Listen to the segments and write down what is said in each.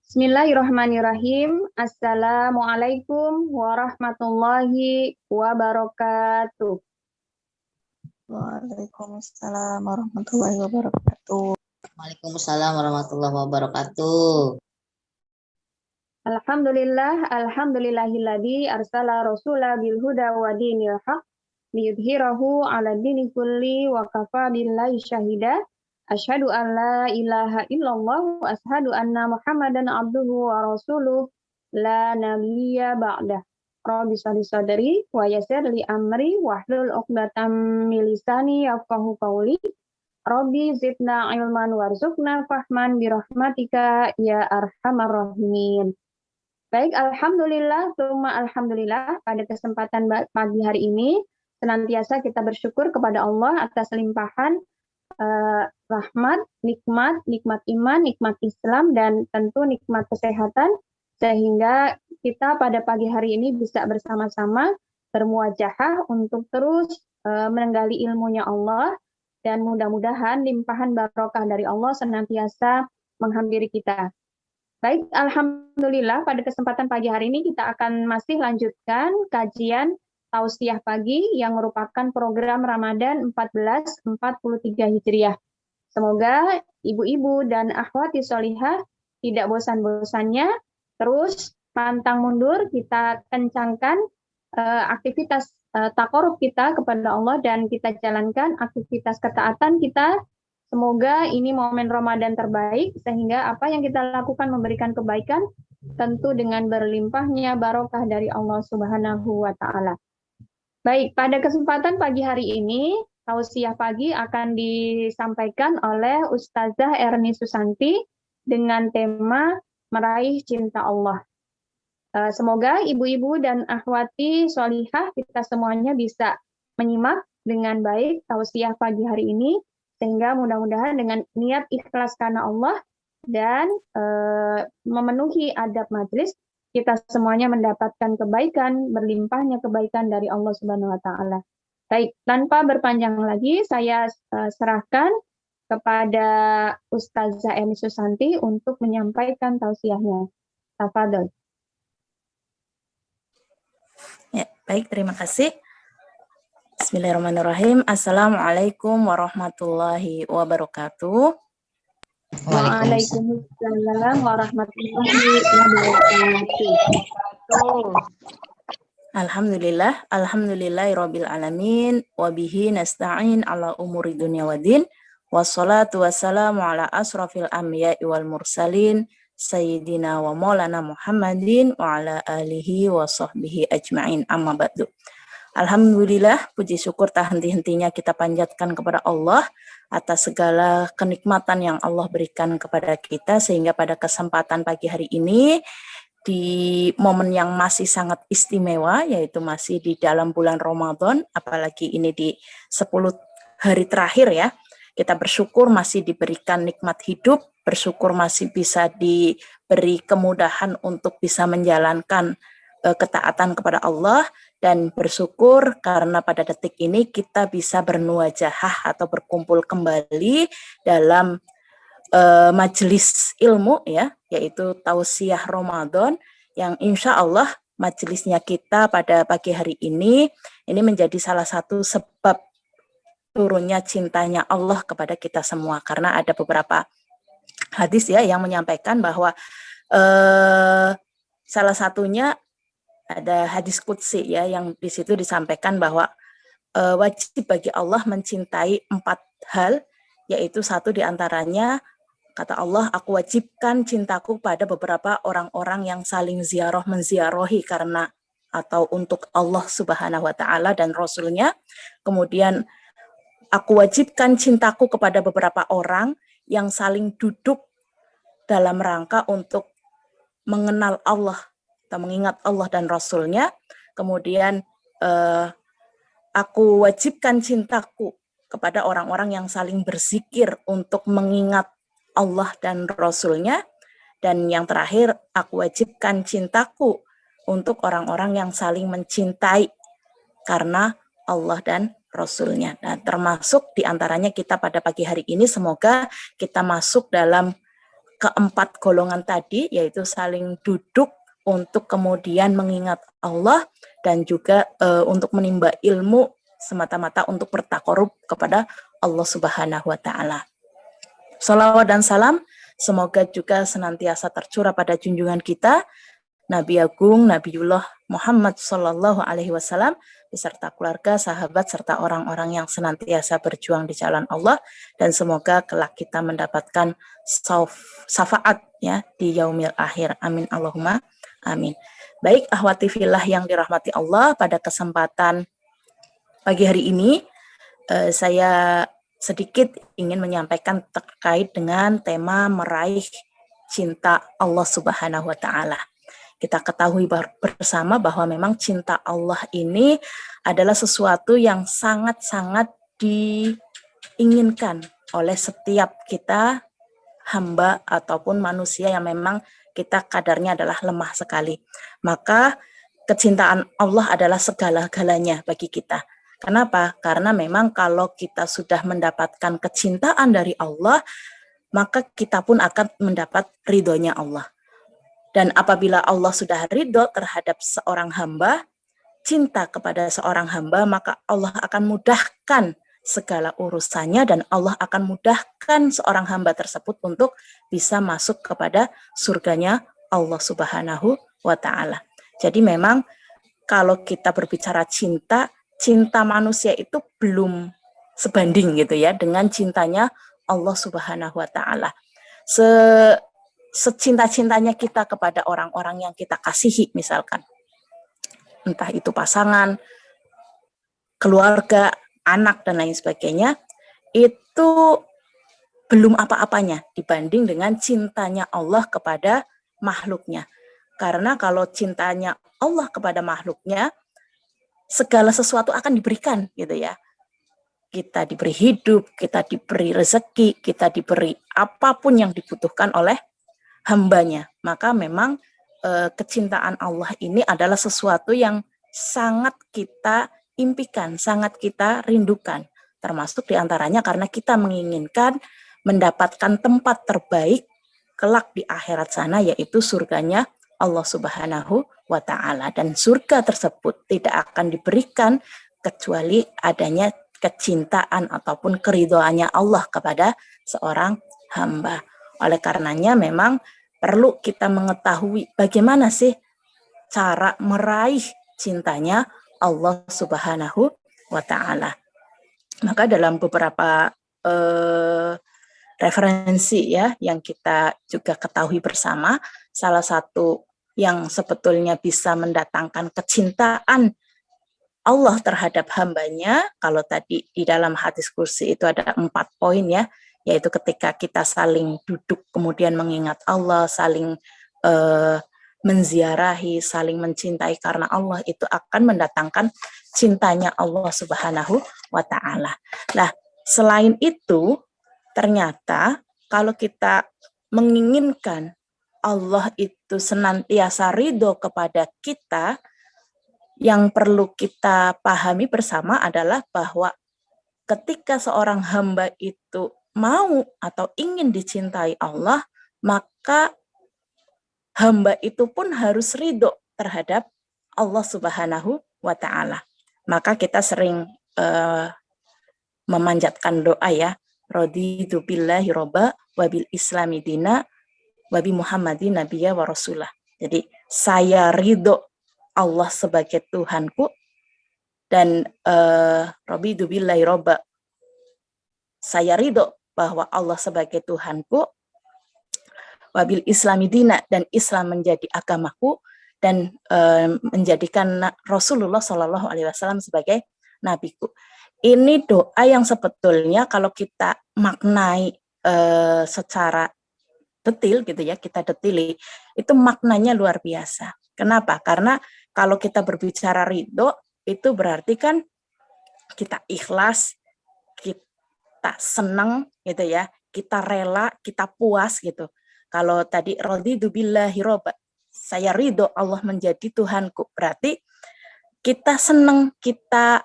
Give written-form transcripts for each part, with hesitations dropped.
Bismillahirrahmanirrahim. Assalamualaikum warahmatullahi wabarakatuh. Waalaikumsalam warahmatullahi wabarakatuh. Waalaikumsalam warahmatullahi wabarakatuh. Alhamdulillahilladzi arsala rasula bil huda wa dinil haq liyudhhirahu 'ala dini kulli wa kafa billahi syahida. Asyhadu an la ilaha illallah wa asyhadu anna Muhammadan abduhu wa rasuluh la nabiyya ba'dah. Rabbi shrah li sadri wa yassir li amri wahlul 'uqdatam min lisani yafqahu qawli. Rabbi zidna ilman warzuqna fahman birahmatika ya arhamar rahimin. Baik, alhamdulillah, alhamdulillah, pada kesempatan pagi hari ini senantiasa kita bersyukur kepada Allah atas limpahan rahmat, nikmat iman, nikmat Islam, dan tentu nikmat kesehatan, sehingga kita pada pagi hari ini bisa bersama-sama bermuajahah untuk terus menggali ilmunya Allah, dan mudah-mudahan limpahan barokah dari Allah senantiasa menghampiri kita. Baik, alhamdulillah, pada kesempatan pagi hari ini kita akan masih lanjutkan kajian Tausiah Pagi yang merupakan program Ramadan 1443 Hijriah. Semoga ibu-ibu dan akhwati sholihah tidak bosan-bosannya, terus pantang mundur, kita kencangkan aktivitas takarub kita kepada Allah dan kita jalankan aktivitas ketaatan kita. Semoga ini momen Ramadan terbaik, sehingga apa yang kita lakukan memberikan kebaikan, tentu dengan berlimpahnya barokah dari Allah Subhanahu wa Ta'ala. Baik, pada kesempatan pagi hari ini, Tausiah Pagi akan disampaikan oleh Ustazah Erni Susanti dengan tema Meraih Cinta Allah. Semoga ibu-ibu dan akhwati sholihah kita semuanya bisa menyimak dengan baik Tausiah Pagi hari ini, sehingga mudah-mudahan dengan niat ikhlas karena Allah dan memenuhi adab majelis, kita semuanya mendapatkan kebaikan, berlimpahnya kebaikan dari Allah Subhanahu wa Ta'ala. Baik, tanpa berpanjang lagi, saya serahkan kepada Ustazah Erni Susanti untuk menyampaikan tausiahnya. Tafadhol. Ya, baik, terima kasih. Bismillahirrahmanirrahim. Assalamualaikum warahmatullahi wabarakatuh. Waalaikumsalam warahmatullahi wabarakatuh. Alhamdulillahirabbil alamin wa bihi nasta'in ala umuri dunya waddin wassalatu wassalamu ala asrafil anbiya'i wal mursalin sayyidina wa maulana Muhammadin wa ala alihi wa sahbihi ajma'in, amma ba'du. Alhamdulillah, puji syukur tak henti-hentinya kita panjatkan kepada Allah atas segala kenikmatan yang Allah berikan kepada kita, sehingga pada kesempatan pagi hari ini, di momen yang masih sangat istimewa, yaitu masih di dalam bulan Ramadan, apalagi ini di 10 hari terakhir ya, kita bersyukur masih diberikan nikmat hidup, bersyukur masih bisa diberi kemudahan untuk bisa menjalankan ketaatan kepada Allah, dan bersyukur karena pada detik ini kita bisa bermuajahah atau berkumpul kembali dalam majelis ilmu ya, yaitu Tausiah Ramadan, yang insya Allah majelisnya kita pada pagi hari ini menjadi salah satu sebab turunnya cintanya Allah kepada kita semua, karena ada beberapa hadis ya yang menyampaikan bahwa salah satunya ada hadis qudsi ya, yang di situ disampaikan bahwa wajib bagi Allah mencintai 4 hal, yaitu satu diantaranya kata Allah, aku wajibkan cintaku pada beberapa orang-orang yang saling menziarahi karena atau untuk Allah Subhanahu wa Ta'ala dan Rasulnya. Kemudian aku wajibkan cintaku kepada beberapa orang yang saling duduk dalam rangka untuk mengenal Allah atau mengingat Allah dan Rasulnya. Kemudian aku wajibkan cintaku kepada orang-orang yang saling berzikir untuk mengingat Allah dan Rasulnya. Dan yang terakhir, aku wajibkan cintaku untuk orang-orang yang saling mencintai karena Allah dan Rasulnya. Nah, termasuk diantaranya kita pada pagi hari ini, semoga kita masuk dalam keempat golongan tadi, yaitu saling duduk untuk kemudian mengingat Allah dan juga untuk menimba ilmu semata-mata untuk bertakarub kepada Allah Subhanahu wa Ta'ala. Salawat dan salam semoga juga senantiasa tercurah pada junjungan kita Nabi Agung Nabiullah Muhammad Sallallahu Alaihi Wasallam beserta keluarga, sahabat, serta orang-orang yang senantiasa berjuang di jalan Allah, dan semoga kelak kita mendapatkan syafaat ya di yaumil akhir. Amin Allahumma amin. Baik ahwati fillah yang dirahmati Allah, pada kesempatan pagi hari ini saya sedikit ingin menyampaikan terkait dengan tema meraih cinta Allah Subhanahu wa Ta'ala. Kita ketahui bersama bahwa memang cinta Allah ini adalah sesuatu yang sangat-sangat diinginkan oleh setiap kita hamba ataupun manusia yang memang kita kadarnya adalah lemah sekali. Maka kecintaan Allah adalah segala-galanya bagi kita. Kenapa? Karena memang kalau kita sudah mendapatkan kecintaan dari Allah, maka kita pun akan mendapat ridhonya Allah. Dan apabila Allah sudah ridho terhadap seorang hamba, cinta kepada seorang hamba, maka Allah akan mudahkan segala urusannya dan Allah akan mudahkan seorang hamba tersebut untuk bisa masuk kepada surganya Allah Subhanahu wa Ta'ala. Jadi memang kalau kita berbicara cinta, cinta manusia itu belum sebanding gitu ya dengan cintanya Allah Subhanahu wa Ta'ala. Secinta-cintanya kita kepada orang-orang yang kita kasihi, misalkan entah itu pasangan, keluarga, anak, dan lain sebagainya, itu belum apa-apanya dibanding dengan cintanya Allah kepada makhluknya. Karena kalau cintanya Allah kepada makhluknya, segala sesuatu akan diberikan gitu ya. Kita diberi hidup, kita diberi rezeki, kita diberi apapun yang dibutuhkan oleh hambanya. Maka memang kecintaan Allah ini adalah sesuatu yang sangat kita impikan, sangat kita rindukan. Termasuk diantaranya karena kita menginginkan mendapatkan tempat terbaik kelak di akhirat sana, yaitu surganya Allah Subhanahu wa Ta'ala. Dan surga tersebut tidak akan diberikan kecuali adanya kecintaan ataupun keridhoannya Allah kepada seorang hamba. Oleh karenanya memang perlu kita mengetahui bagaimana sih cara meraih cintanya Allah Subhanahu wa Ta'ala. Maka dalam beberapa referensi ya yang kita juga ketahui bersama, salah satu yang sebetulnya bisa mendatangkan kecintaan Allah terhadap hambanya, kalau tadi di dalam hadis kursi itu ada 4 poin ya, yaitu ketika kita saling duduk kemudian mengingat Allah, saling menziarahi, saling mencintai karena Allah, itu akan mendatangkan cintanya Allah Subhanahu wa Ta'ala. Nah, selain itu ternyata kalau kita menginginkan Allah itu senantiasa ridho kepada kita, yang perlu kita pahami bersama adalah bahwa ketika seorang hamba itu mau atau ingin dicintai Allah, maka hamba itu pun harus ridho terhadap Allah Subhanahu wa Ta'ala. Maka kita sering memanjatkan doa ya, raditu billahi robba wabil islami dina wabi muhammadin nabiyya wa rasulah. Jadi saya ridho Allah sebagai Tuhanku, dan raditu billahi robba, saya ridho bahwa Allah sebagai Tuhanku, wabil islami dina, dan Islam menjadi agamaku, dan menjadikan Rasulullah Shallallahu Alaihi Wasallam sebagai nabiku. Ini doa yang sebetulnya kalau kita maknai secara detil gitu ya, kita detili, itu maknanya luar biasa. Kenapa? Karena kalau kita berbicara ridho, itu berarti kan kita ikhlas, kita senang gitu ya, kita rela, kita puas gitu. Kalau tadi raditu billahi robba, saya ridho Allah menjadi Tuhanku, berarti kita senang, kita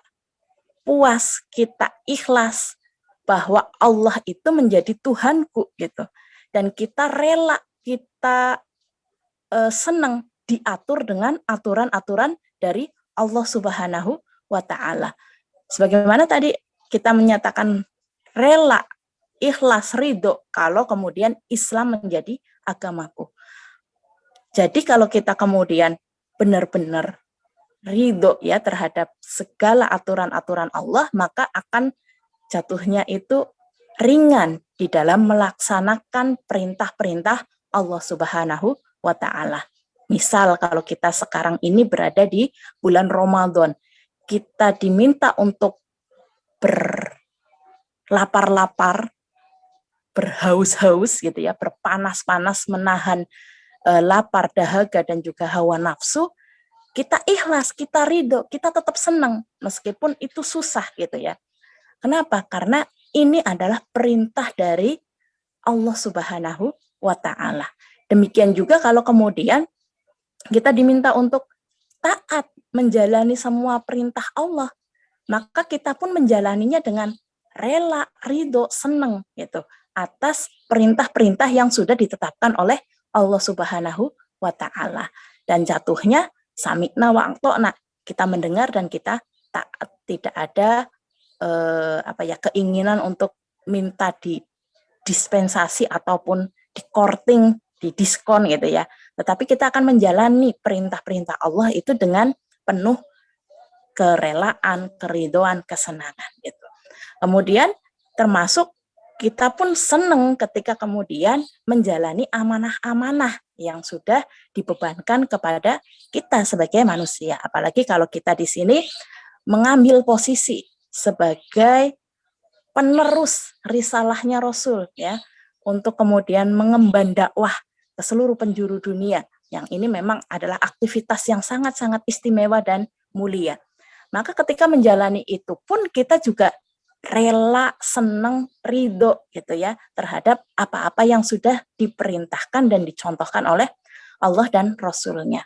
puas, kita ikhlas bahwa Allah itu menjadi Tuhanku gitu. dan kita rela, kita senang diatur dengan aturan-aturan dari Allah Subhanahu wa Ta'ala. Sebagaimana tadi kita menyatakan rela, ikhlas, ridho kalau kemudian Islam menjadi agamaku. Jadi kalau kita kemudian benar-benar ridho ya terhadap segala aturan-aturan Allah, maka akan jatuhnya itu ringan di dalam melaksanakan perintah-perintah Allah Subhanahu wa Ta'ala. Misal kalau kita sekarang ini berada di bulan Ramadan, kita diminta untuk berlapar-lapar, berhaus-haus gitu ya, berpanas-panas, menahan lapar, dahaga, dan juga hawa nafsu. Kita ikhlas, kita ridho, kita tetap senang meskipun itu susah gitu ya. Kenapa? Karena ini adalah perintah dari Allah Subhanahu wa Ta'ala. Demikian juga kalau kemudian kita diminta untuk taat menjalani semua perintah Allah, maka kita pun menjalaninya dengan rela, ridho, senang gitu atas perintah-perintah yang sudah ditetapkan oleh Allah Subhanahu wa Ta'ala. Dan jatuhnya sami'na wa a'ta'na, kita mendengar dan kita taat, tidak ada keinginan untuk minta di dispensasi ataupun di korting, di diskon gitu ya. Tetapi kita akan menjalani perintah-perintah Allah itu dengan penuh kerelaan, keridhoan, kesenangan gitu. Kemudian termasuk kita pun senang ketika kemudian menjalani amanah-amanah yang sudah dibebankan kepada kita sebagai manusia. Apalagi kalau kita di sini mengambil posisi sebagai penerus risalahnya Rasul ya, untuk kemudian mengemban dakwah ke seluruh penjuru dunia. Yang ini memang adalah aktivitas yang sangat-sangat istimewa dan mulia. Maka ketika menjalani itu pun kita juga rela, senang, ridho gitu ya terhadap apa-apa yang sudah diperintahkan dan dicontohkan oleh Allah dan Rasul-Nya.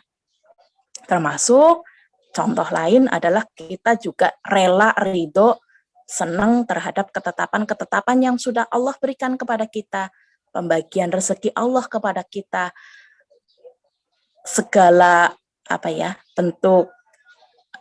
Termasuk contoh lain adalah kita juga rela, ridho, senang terhadap ketetapan-ketetapan yang sudah Allah berikan kepada kita, pembagian rezeki Allah kepada kita, segala bentuk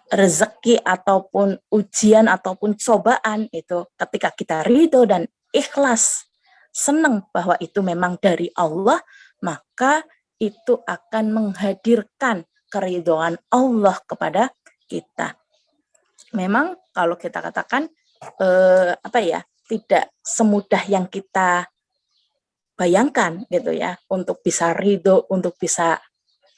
rezeki ataupun ujian ataupun cobaan itu ketika kita ridho dan ikhlas, senang bahwa itu memang dari Allah, maka itu akan menghadirkan keridhoan Allah kepada kita. Memang kalau kita katakan tidak semudah yang kita bayangkan gitu ya, untuk bisa ridho, untuk bisa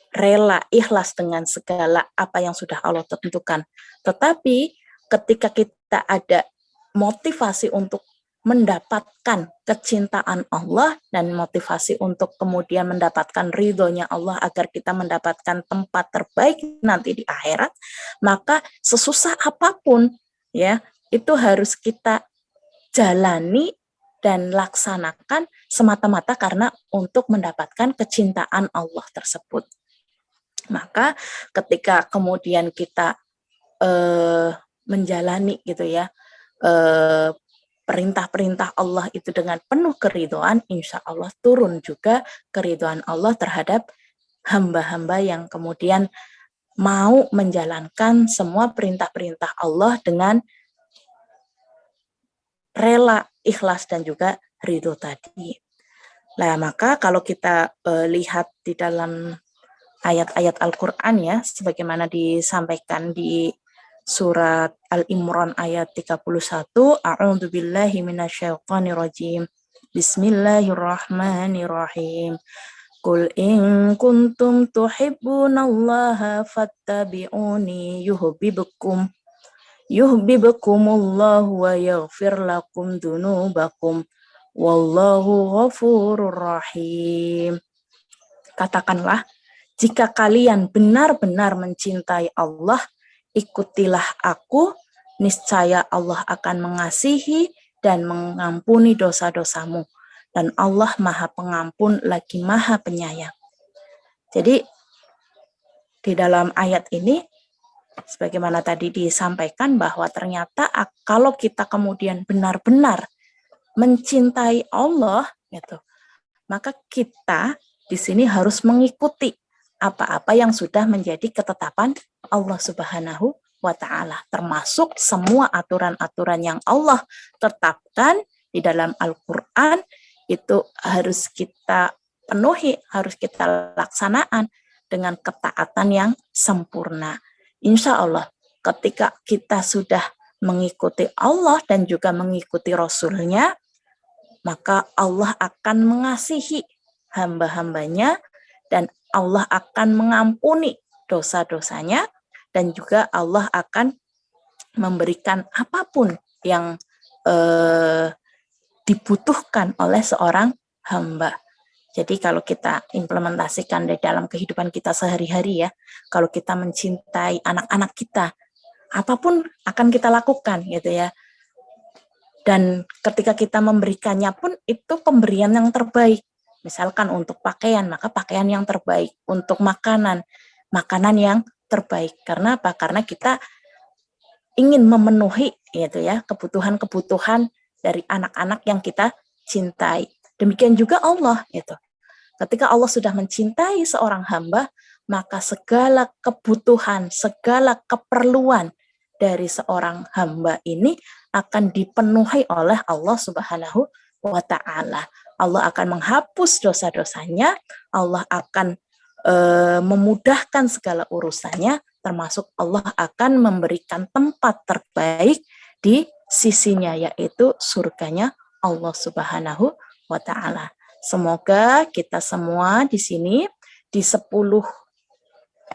rela, ikhlas dengan segala apa yang sudah Allah tentukan. Tetapi ketika kita ada motivasi untuk mendapatkan kecintaan Allah dan motivasi untuk kemudian mendapatkan ridhonya Allah agar kita mendapatkan tempat terbaik nanti di akhirat, maka sesusah apapun ya itu harus kita jalani dan laksanakan semata-mata karena untuk mendapatkan kecintaan Allah tersebut. Maka ketika kemudian kita menjalani gitu ya perintah-perintah Allah itu dengan penuh keridhoan, insya Allah turun juga keridhoan Allah terhadap hamba-hamba yang kemudian mau menjalankan semua perintah-perintah Allah dengan rela, ikhlas, dan juga ridho tadi. Nah, maka kalau kita lihat di dalam ayat-ayat Al-Quran ya, sebagaimana disampaikan di surat Al-Imran ayat 31, A'udzu billahi minasyaitonir rajim. Bismillahirrahmanirrahim. Qul in kuntum tuhibbunallaha fattabi'uni yuhibbukumullahu wa yaghfir lakum dzunubakum wallahu ghafurur rahim. Katakanlah, jika kalian benar-benar mencintai Allah, ikutilah aku, niscaya Allah akan mengasihi dan mengampuni dosa-dosamu. Dan Allah Maha Pengampun lagi Maha Penyayang. Jadi, di dalam ayat ini, sebagaimana tadi disampaikan bahwa ternyata kalau kita kemudian benar-benar mencintai Allah, gitu, maka kita di sini harus mengikuti apa-apa yang sudah menjadi ketetapan Allah Subhanahu wa Ta'ala, termasuk semua aturan-aturan yang Allah tetapkan di dalam Al-Quran itu harus kita penuhi, harus kita laksanakan dengan ketaatan yang sempurna. Insya Allah ketika kita sudah mengikuti Allah dan juga mengikuti Rasul-Nya, maka Allah akan mengasihi hamba-hambanya dan Allah akan mengampuni dosa-dosanya, dan juga Allah akan memberikan apapun yang dibutuhkan oleh seorang hamba. Jadi kalau kita implementasikan di dalam kehidupan kita sehari-hari ya, kalau kita mencintai anak-anak kita, apapun akan kita lakukan gitu ya. Dan ketika kita memberikannya pun itu pemberian yang terbaik. Misalkan untuk pakaian, maka pakaian yang terbaik. Untuk makanan, makanan yang terbaik. Karena apa? Karena kita ingin memenuhi gitu ya kebutuhan-kebutuhan dari anak-anak yang kita cintai. Demikian juga Allah itu. Ketika Allah sudah mencintai seorang hamba, maka segala kebutuhan, segala keperluan dari seorang hamba ini akan dipenuhi oleh Allah Subhanahu wa Ta'ala. Allah akan menghapus dosa-dosanya, Allah akan memudahkan segala urusannya, termasuk Allah akan memberikan tempat terbaik di sisinya, yaitu surganya Allah Subhanahu wa Ta'ala. Semoga kita semua di sini di 10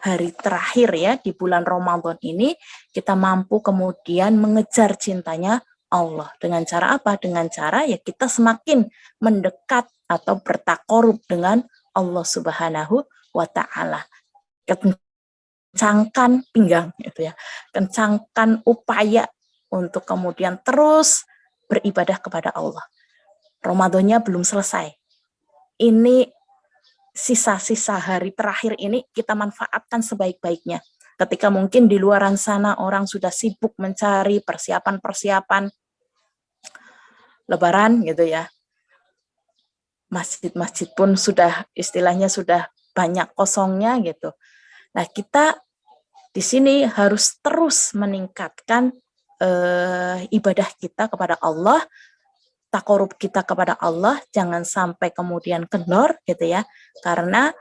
hari terakhir ya di bulan Ramadan ini kita mampu kemudian mengejar cintanya Allah. Dengan cara apa? Dengan cara ya kita semakin mendekat atau bertakorup dengan Allah Subhanahu wa Ta'ala. Kencangkan pinggang gitu ya. Kencangkan upaya untuk kemudian terus beribadah kepada Allah. Ramadannya belum selesai. Ini sisa-sisa hari terakhir ini kita manfaatkan sebaik-baiknya. Ketika mungkin di luaran sana orang sudah sibuk mencari persiapan-persiapan Lebaran gitu ya. Masjid-masjid pun sudah istilahnya sudah banyak kosongnya gitu. Nah, kita di sini harus terus meningkatkan ibadah kita kepada Allah, takorub kita kepada Allah, jangan sampai kemudian kendor gitu ya, karena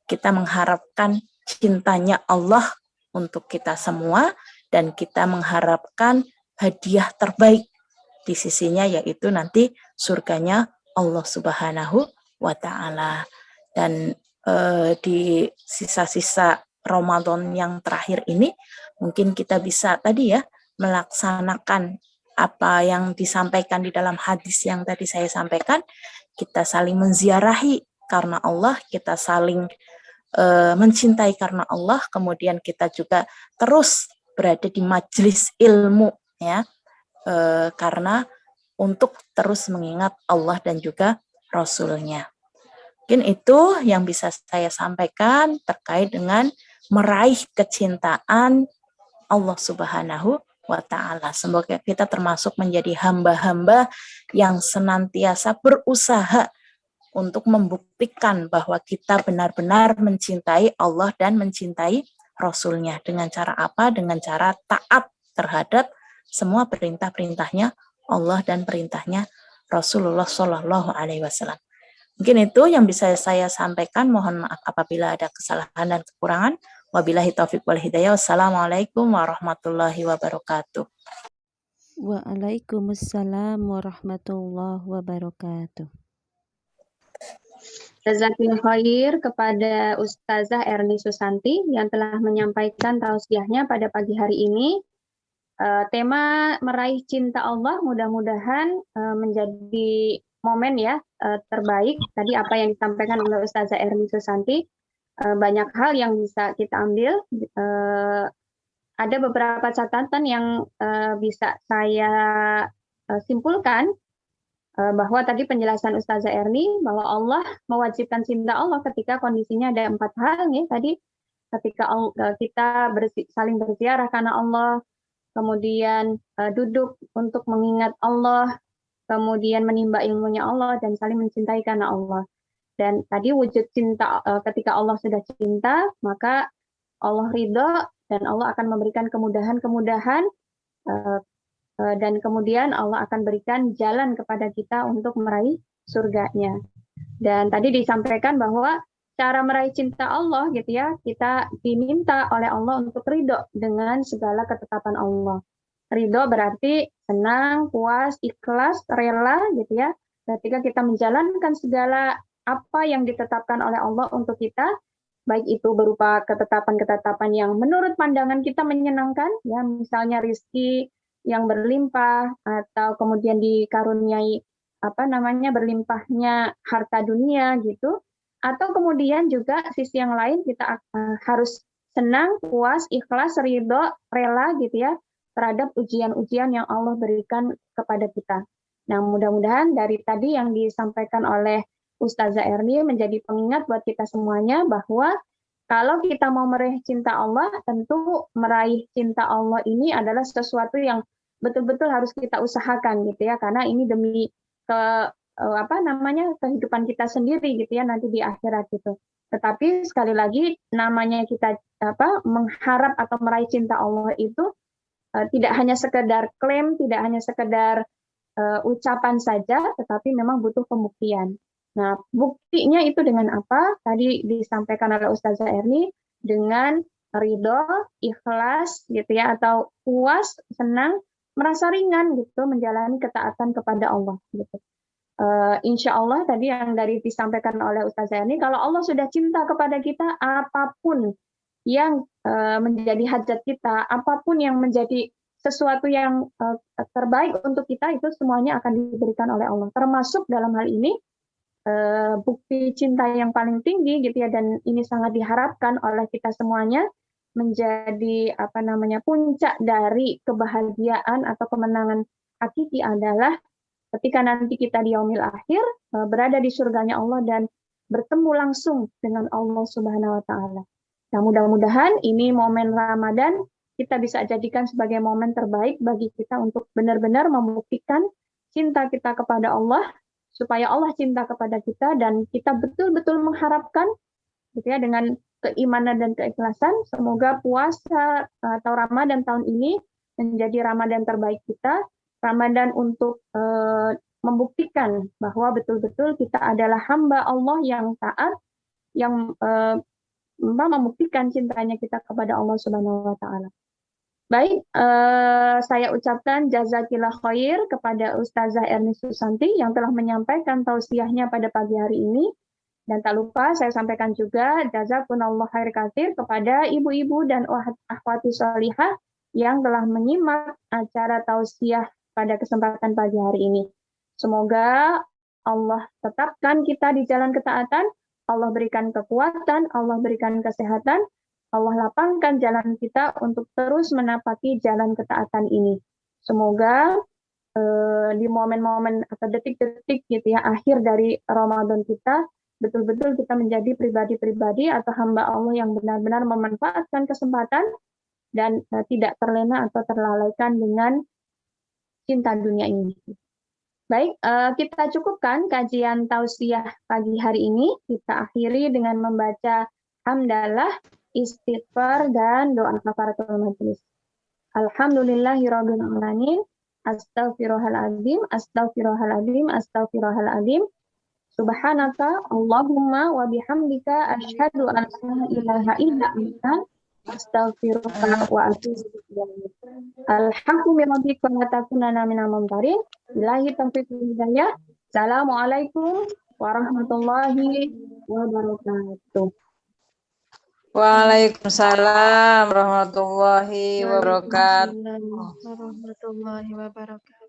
kita mengharapkan cintanya Allah untuk kita semua, dan kita mengharapkan hadiah terbaik di sisinya, yaitu nanti surganya Allah Subhanahu wa Ta'ala. Dan di sisa-sisa Ramadan yang terakhir ini mungkin kita bisa tadi ya melaksanakan apa yang disampaikan di dalam hadis yang tadi saya sampaikan. Kita saling menziarahi karena Allah, kita saling mencintai karena Allah, kemudian kita juga terus berada di majelis ilmu ya, karena untuk terus mengingat Allah dan juga Rasul-Nya. Mungkin itu yang bisa saya sampaikan terkait dengan meraih kecintaan Allah Subhanahu wa Ta'ala. Semoga kita termasuk menjadi hamba-hamba yang senantiasa berusaha untuk membuktikan bahwa kita benar-benar mencintai Allah dan mencintai Rasul-Nya. Dengan cara apa? Dengan cara taat terhadap semua perintah-perintahnya Allah dan perintahnya Rasulullah Shallallahu Alaihi Wasallam. Mungkin itu yang bisa saya sampaikan. Mohon maaf apabila ada kesalahan dan kekurangan. Wabillahi taufiq wal hidayah. Wassalamualaikum warahmatullahi wabarakatuh. Waalaikumsalam warahmatullahi wabarakatuh. Jazakallahu khair kepada Ustazah Erni Susanti yang telah menyampaikan tausiahnya pada pagi hari ini. Tema meraih cinta Allah mudah-mudahan menjadi momen ya terbaik. Tadi apa yang disampaikan oleh Ustazah Erni Susanti, banyak hal yang bisa kita ambil. Ada beberapa catatan yang bisa saya simpulkan, bahwa tadi penjelasan Ustazah Erni bahwa Allah mewajibkan cinta Allah ketika kondisinya ada 4 hal nih tadi, ketika kita saling berziarah karena Allah, kemudian duduk untuk mengingat Allah, kemudian menimba ilmunya Allah, dan saling mencintai karena Allah. Dan tadi wujud cinta, ketika Allah sudah cinta, maka Allah ridho dan Allah akan memberikan kemudahan-kemudahan, dan kemudian Allah akan berikan jalan kepada kita untuk meraih surganya. Dan tadi disampaikan bahwa cara meraih cinta Allah gitu ya, kita diminta oleh Allah untuk ridho dengan segala ketetapan Allah. Ridho berarti senang, puas, ikhlas, rela gitu ya. Ketika kita menjalankan segala apa yang ditetapkan oleh Allah untuk kita, baik itu berupa ketetapan-ketetapan yang menurut pandangan kita menyenangkan, ya misalnya rizki yang berlimpah atau kemudian dikaruniai berlimpahnya harta dunia gitu, atau kemudian juga sisi yang lain kita harus senang, puas, ikhlas, ridho, rela gitu ya terhadap ujian-ujian yang Allah berikan kepada kita. Nah, mudah-mudahan dari tadi yang disampaikan oleh Ustazah Erni menjadi pengingat buat kita semuanya bahwa kalau kita mau meraih cinta Allah, tentu meraih cinta Allah ini adalah sesuatu yang betul-betul harus kita usahakan gitu ya, karena ini demi kehidupan kita sendiri gitu ya nanti di akhirat gitu. Tetapi sekali lagi namanya kita mengharap atau meraih cinta Allah itu tidak hanya sekedar klaim, tidak hanya sekedar ucapan saja, tetapi memang butuh pembuktian. Nah, buktinya itu dengan apa? Tadi disampaikan oleh Ustazah Erni, dengan ridho, ikhlas gitu ya, atau puas, senang, merasa ringan gitu menjalani ketaatan kepada Allah gitu. Insya Allah tadi yang dari disampaikan oleh Ustazah Erni, kalau Allah sudah cinta kepada kita, apapun yang menjadi hajat kita, apapun yang menjadi sesuatu yang terbaik untuk kita, itu semuanya akan diberikan oleh Allah. Termasuk dalam hal ini bukti cinta yang paling tinggi gitu ya, dan ini sangat diharapkan oleh kita semuanya menjadi puncak dari kebahagiaan atau kemenangan hakiki adalah ketika nanti kita di yaumil akhir berada di surganya Allah dan bertemu langsung dengan Allah Subhanahu wa taala. Nah, mudah-mudahan ini momen Ramadan kita bisa jadikan sebagai momen terbaik bagi kita untuk benar-benar membuktikan cinta kita kepada Allah, supaya Allah cinta kepada kita dan kita betul-betul mengharapkan gitu ya dengan keimanan dan keikhlasan, semoga puasa atau Ramadan tahun ini menjadi Ramadan terbaik kita, Ramadan untuk membuktikan bahwa betul-betul kita adalah hamba Allah yang taat, yang membuktikan cintanya kita kepada Allah Subhanahu wa taala. Baik, saya ucapkan jazakillah khair kepada Ustazah Erni Susanti yang telah menyampaikan tausiahnya pada pagi hari ini. Dan tak lupa saya sampaikan juga jazakumullah khair katsir kepada ibu-ibu dan akhwati sholihah yang telah menyimak acara tausiah pada kesempatan pagi hari ini. Semoga Allah tetapkan kita di jalan ketaatan, Allah berikan kekuatan, Allah berikan kesehatan, Allah lapangkan jalan kita untuk terus menapaki jalan ketaatan ini. Semoga di momen-momen atau detik-detik gitu ya akhir dari Ramadan kita, betul-betul kita menjadi pribadi-pribadi atau hamba Allah yang benar-benar memanfaatkan kesempatan dan tidak terlena atau terlalaikan dengan cinta dunia ini. Baik, kita cukupkan kajian tausiah pagi hari ini. Kita akhiri dengan membaca hamdalah, istighfar, dan doa kafaratul majelis. Alhamdulillahirabbil alamin. Astaghfirullahaladzim, astaghfirullahaladzim, astaghfirullahaladzim. Subhanaka Allahumma wa bihamdika asyhadu an la ilaha illa anta astaghfiruka wa atubu ilaik. Alhamdulillah wa takunana minal mumtarin. Billahi taufiq wal hidayah. Assalamualaikum warahmatullahi wabarakatuh. Waalaikumsalam warahmatullahi wabarakatuh. Warahmatullahi wabarakatuh.